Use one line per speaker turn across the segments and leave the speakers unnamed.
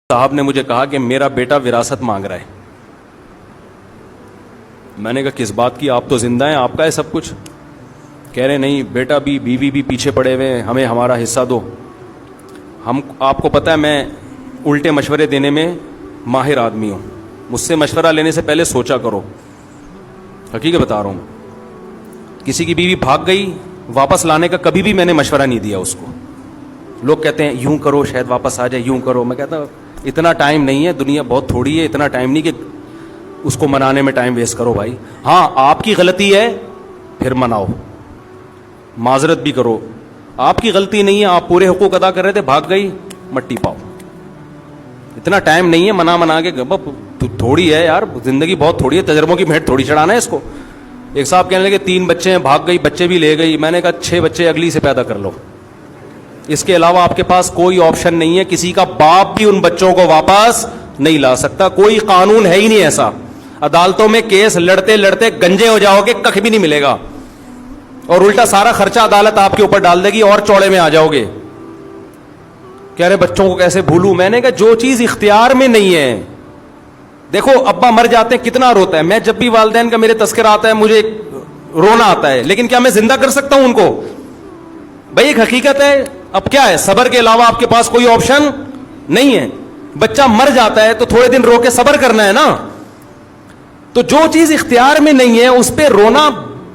صاحب نے مجھے کہا کہ میرا بیٹا وراثت مانگ رہا ہے. میں نے کہا کس بات کی, آپ تو زندہ ہیں, آپ کا ہے سب کچھ. کہہ رہے نہیں بیٹا بھی بیوی بھی پیچھے پڑے ہوئے ہیں, ہمیں ہمارا حصہ دو. ہم آپ کو پتہ ہے میں الٹے مشورے دینے میں ماہر آدمی ہوں. مجھ سے مشورہ لینے سے پہلے سوچا کرو, حقیقت بتا رہا ہوں. کسی کی بیوی بھاگ گئی, واپس لانے کا کبھی بھی میں نے مشورہ نہیں دیا اس کو. لوگ کہتے ہیں یوں کرو شاید واپس آ جائے, یوں کرو. میں کہتا ہوں اتنا ٹائم نہیں ہے, دنیا بہت تھوڑی ہے, اتنا ٹائم نہیں کہ اس کو منانے میں ٹائم ویسٹ کرو بھائی. ہاں آپ کی غلطی ہے پھر مناؤ, معذرت بھی کرو. آپ کی غلطی نہیں ہے, آپ پورے حقوق ادا کر رہے تھے, بھاگ گئی, مٹی پاؤ. اتنا ٹائم نہیں ہے منا کے تھوڑی ہے یار, زندگی بہت تھوڑی ہے, تجربوں کی بھیٹ تھوڑی چڑھانا ہے اس کو. ایک صاحب کہنے لگے 3 بچے ہیں, بھاگ گئی, بچے بھی لے گئی. میں نے کہا 6 بچے اگلی سے پیدا کر لو, اس کے علاوہ آپ کے پاس کوئی آپشن نہیں ہے. کسی کا باپ بھی ان بچوں کو واپس نہیں لا سکتا, کوئی قانون ہے ہی نہیں ایسا. عدالتوں میں کیس لڑتے لڑتے گنجے ہو جاؤ گے, کخ بھی نہیں ملے گا, اور الٹا سارا خرچہ عدالت آپ کے اوپر ڈال دے گی اور چوڑے میں آ جاؤ گے. کہہ رہے بچوں کو کیسے بھولوں. میں نے کہا جو چیز اختیار میں نہیں ہے, دیکھو ابا مر جاتے ہیں کتنا روتا ہے. میں جب بھی والدین کا میرے تذکرہ آتا ہے مجھے رونا آتا ہے, لیکن کیا میں زندہ کر سکتا ہوں ان کو؟ بھائی ایک حقیقت ہے. اب کیا ہے, صبر کے علاوہ آپ کے پاس کوئی آپشن نہیں ہے. بچہ مر جاتا ہے تو تھوڑے دن رو کے صبر کرنا ہے نا. تو جو چیز اختیار میں نہیں ہے اس پہ رونا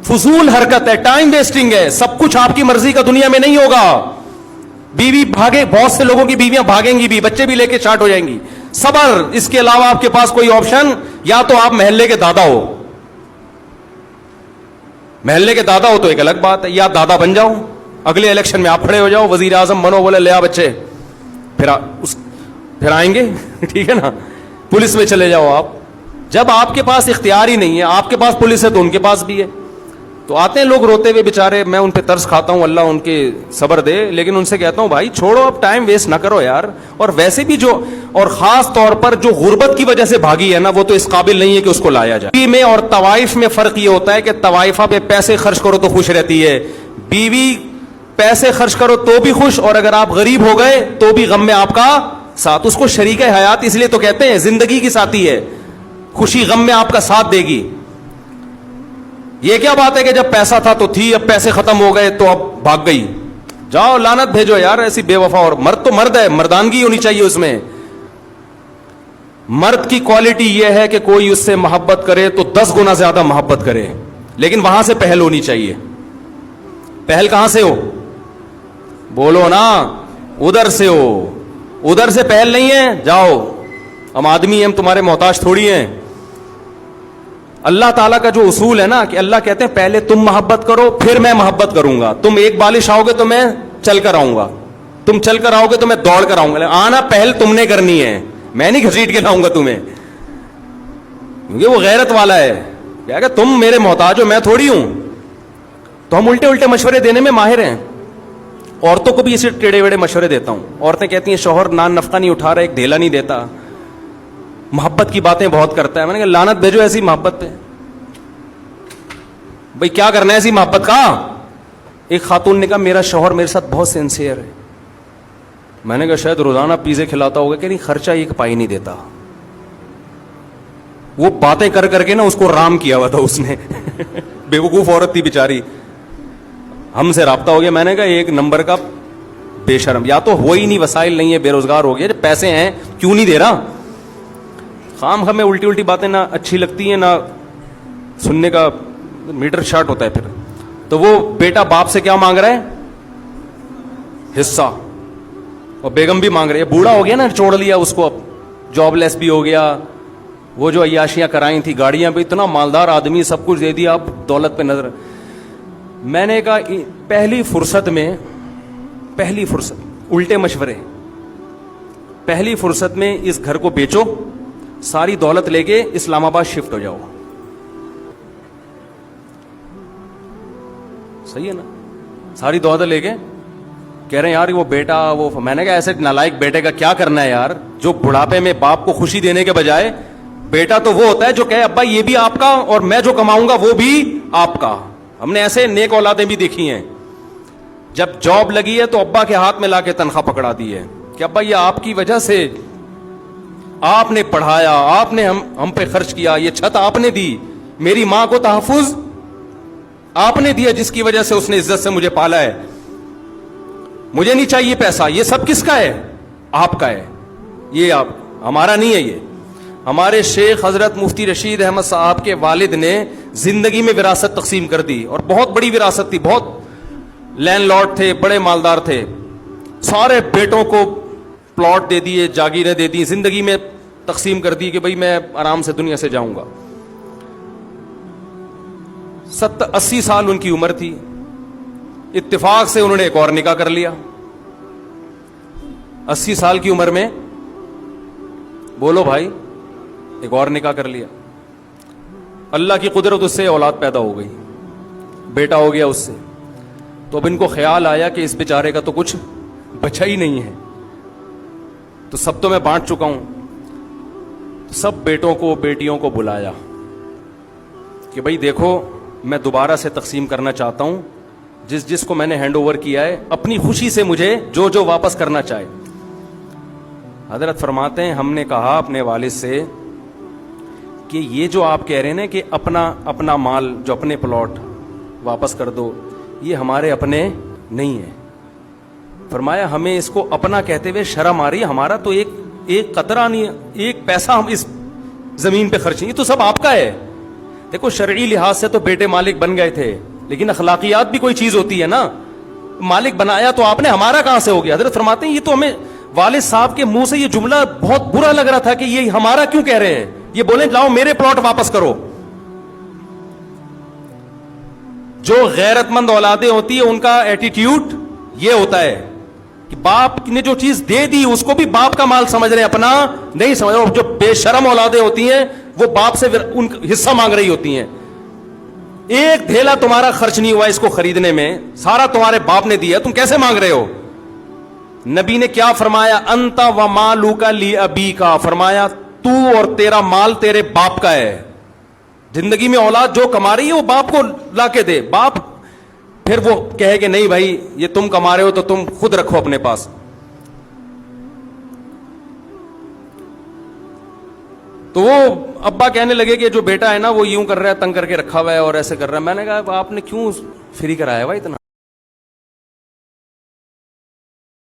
فضول حرکت ہے, ٹائم ویسٹنگ ہے. سب کچھ آپ کی مرضی کا دنیا میں نہیں ہوگا. بیوی بھاگے, بہت سے لوگوں کی بیویاں بھاگیں گی بھی, بچے بھی لے کے اسٹارٹ ہو جائیں گی. صبر, اس کے علاوہ آپ کے پاس کوئی آپشن, یا تو آپ محلے کے دادا ہو, محلے کے دادا ہو تو ایک الگ بات ہے, یا دادا بن جاؤ, اگلے الیکشن میں آپ کھڑے ہو جاؤ, وزیر اعظم بنو, بولے لے آ بچے, پھر آئیں گے ٹھیک ہے نا. پولیس میں چلے جاؤ آپ. جب آپ کے پاس اختیار ہی نہیں ہے, آپ کے پاس پولیس ہے تو ان کے پاس بھی ہے. تو آتے ہیں لوگ روتے ہوئے بیچارے, میں ان پہ ترس کھاتا ہوں, اللہ ان کے صبر دے, لیکن ان سے کہتا ہوں بھائی چھوڑو, اب ٹائم ویسٹ نہ کرو یار. اور ویسے بھی جو, اور خاص طور پر جو غربت کی وجہ سے بھاگی ہے نا, وہ تو اس قابل نہیں ہے کہ اس کو لایا جائے. بیوی میں اور طوائف میں فرق یہ ہوتا ہے کہ طوائفہ پہ پیسے خرچ کرو تو خوش رہتی ہے, بیوی پیسے خرچ کرو تو بھی خوش, اور اگر آپ غریب ہو گئے تو بھی غم میں آپ کا ساتھ. اس کو شریک حیات اس لیے تو کہتے ہیں, زندگی کی ساتھی ہے, خوشی غم میں آپ کا ساتھ دے گی. یہ کیا بات ہے کہ جب پیسہ تھا تو تھی, اب پیسے ختم ہو گئے تو اب بھاگ گئی. جاؤ لعنت بھیجو یار ایسی بے وفا. اور مرد تو مرد ہے, مردانگی ہونی چاہیے اس میں. مرد کی کوالٹی یہ ہے کہ کوئی اس سے محبت کرے تو 10 گنا زیادہ محبت کرے, لیکن وہاں سے پہل ہونی چاہیے. پہل کہاں سے ہو, بولو نا, ادھر سے ہو. ادھر سے پہل نہیں ہے, جاؤ, ہم آدمی ہیں, ہم تمہارے محتاج تھوڑی ہیں. اللہ تعالیٰ کا جو اصول ہے نا کہ اللہ کہتے ہیں پہلے تم محبت کرو پھر میں محبت کروں گا. تم ایک بالش آؤ گے تو میں چل کر آؤں گا, تم چل کر آؤ گے تو میں دوڑ کر آؤں گا. آنا پہل تم نے کرنی ہے, میں نہیں گھسیٹ کے لاؤں گا تمہیں, کیونکہ وہ غیرت والا ہے. کیا کہ تم میرے محتاج ہو, میں تھوڑی ہوں. تو ہم الٹے مشورے دینے میں ماہر ہیں. عورتوں کو بھی اسے ٹیڑے ویڑے مشورے دیتا ہوں. عورتیں کہتی ہیں شوہر نان نفقہ نہیں اٹھا رہا, ایک ڈھیلا نہیں دیتا, محبت کی باتیں بہت کرتا ہے. میں نے کہا لعنت بھیجو ایسی محبت پہ. بھئی کیا کرنا ہے ایسی محبت کا؟ ایک خاتون نے کہا میرا شوہر میرے ساتھ بہت سینسیئر ہے. میں نے کہا شاید روزانہ پیزے کھلاتا ہوگا, کہ نہیں خرچہ ایک پائی نہیں دیتا. وہ باتیں کر کر کے نا اس کو رام کیا ہوا تھا اس نے بیوقوف عورت تھی بیچاری. ہم سے رابطہ ہو گیا. میں نے کہا ایک نمبر کا بے شرم, یا تو ہو ہی نہیں, وسائل نہیں ہے, بے روزگار ہو گیا, جب پیسے ہیں کیوں نہیں دے رہا. خام ہمیں الٹی باتیں نہ اچھی لگتی ہیں, نہ سننے کا میٹر شارٹ ہوتا ہے پھر. تو وہ بیٹا باپ سے کیا مانگ رہا ہے, حصہ, اور بیگم بھی مانگ رہی ہے. بوڑھا ہو گیا نا, چھوڑ لیا اس کو, اب جاب لیس بھی ہو گیا. وہ جو عیاشیاں کرائیں تھی, گاڑیاں بھی, اتنا مالدار آدمی, سب کچھ دے دیا, اب دولت پہ نظر. میں نے کہا پہلی فرصت, الٹے مشورے, پہلی فرصت میں اس گھر کو بیچو, ساری دولت لے کے اسلام آباد شفٹ ہو جاؤ. صحیح ہے نا, ساری دولت لے کے. کہہ رہے ہیں یار وہ بیٹا, وہ, میں نے کہا ایسے نالائق بیٹے کا کیا کرنا ہے یار, جو بڑھاپے میں باپ کو خوشی دینے کے بجائے, بیٹا تو وہ ہوتا ہے جو کہے ابا یہ بھی آپ کا اور میں جو کماؤں گا وہ بھی آپ کا. ہم نے ایسے نیک اولادیں بھی دیکھی ہیں, جب جاب لگی ہے تو ابا کے ہاتھ میں لا کے تنخواہ پکڑا دی ہے کہ ابا یہ آپ کی وجہ سے آپ نے پڑھایا, آپ نے ہم پہ خرچ کیا, یہ چھت آپ نے دی, میری ماں کو تحفظ آپ نے دیا جس کی وجہ سے اس نے عزت سے مجھے پالا ہے. مجھے نہیں چاہیے پیسہ, یہ سب کس کا ہے؟ آپ کا ہے. یہ آپ, ہمارا نہیں ہے. یہ ہمارے شیخ حضرت مفتی رشید احمد صاحب کے والد نے زندگی میں وراثت تقسیم کر دی, اور بہت بڑی وراثت تھی, بہت لینڈ لارڈ تھے, بڑے مالدار تھے. سارے بیٹوں کو پلاٹ دے دیے, جاگیریں دے دی, زندگی میں تقسیم کر دی کہ بھئی میں آرام سے دنیا سے جاؤں گا. 80 سال ان کی عمر تھی, اتفاق سے انہوں نے ایک اور نکاح کر لیا. 80 سال کی عمر میں, بولو بھائی, ایک اور نکاح کر لیا. اللہ کی قدرت, اس سے اولاد پیدا ہو گئی, بیٹا ہو گیا اس سے. تو اب ان کو خیال آیا کہ اس بیچارے کا تو کچھ بچا ہی نہیں ہے, تو سب تو میں بانٹ چکا ہوں. سب بیٹوں کو بیٹیوں کو بلایا کہ بھئی دیکھو, میں دوبارہ سے تقسیم کرنا چاہتا ہوں, جس کو میں نے ہینڈ اوور کیا ہے اپنی خوشی سے مجھے جو واپس کرنا چاہے. حضرت فرماتے ہیں ہم نے کہا اپنے والد سے کہ یہ جو آپ کہہ رہے ہیں نا کہ اپنا مال, جو اپنے پلاٹ واپس کر دو, یہ ہمارے اپنے نہیں ہے. فرمایا ہمیں اس کو اپنا کہتے ہوئے شرم آ رہی ہے, ہمارا تو ایک قطرہ نہیں ہے, ایک پیسہ ہم اس زمین پہ خرچ نہیں, یہ تو سب آپ کا ہے. دیکھو شرعی لحاظ سے تو بیٹے مالک بن گئے تھے, لیکن اخلاقیات بھی کوئی چیز ہوتی ہے نا. مالک بنایا تو آپ نے, ہمارا کہاں سے ہو گیا؟ حضرت فرماتے ہیں یہ تو ہمیں والد صاحب کے منہ سے یہ جملہ بہت برا لگ رہا تھا کہ یہ ہمارا کیوں کہہ رہے ہیں, یہ بولیں لاؤ میرے پلاٹ واپس کرو. جو غیرت مند اولادیں ہوتی ہیں ان کا ایٹیٹیوڈ یہ ہوتا ہے کہ باپ نے جو چیز دے دی اس کو بھی باپ کا مال سمجھ رہے ہیں, اپنا نہیں سمجھ رہے. جو بے شرم اولادیں ہوتی ہیں وہ باپ سے ان حصہ مانگ رہی ہوتی ہیں. ایک دھیلا تمہارا خرچ نہیں ہوا اس کو خریدنے میں, سارا تمہارے باپ نے دیا, تم کیسے مانگ رہے ہو؟ نبی نے کیا فرمایا؟ انت و مالک لابیک, فرمایا تو اور تیرا مال تیرے باپ کا ہے. زندگی میں اولاد جو کما رہی ہے وہ باپ کو لا کے دے. باپ پھر وہ کہے کہ نہیں بھائی یہ تم کما رہے ہو تو تم خود رکھو اپنے پاس. تو وہ ابا کہنے لگے کہ جو بیٹا ہے نا وہ یوں کر رہا ہے, تنگ کر کے رکھا ہوا ہے اور ایسے کر رہا ہے. میں نے کہا آپ نے کیوں فری کرایا ہوا اتنا؟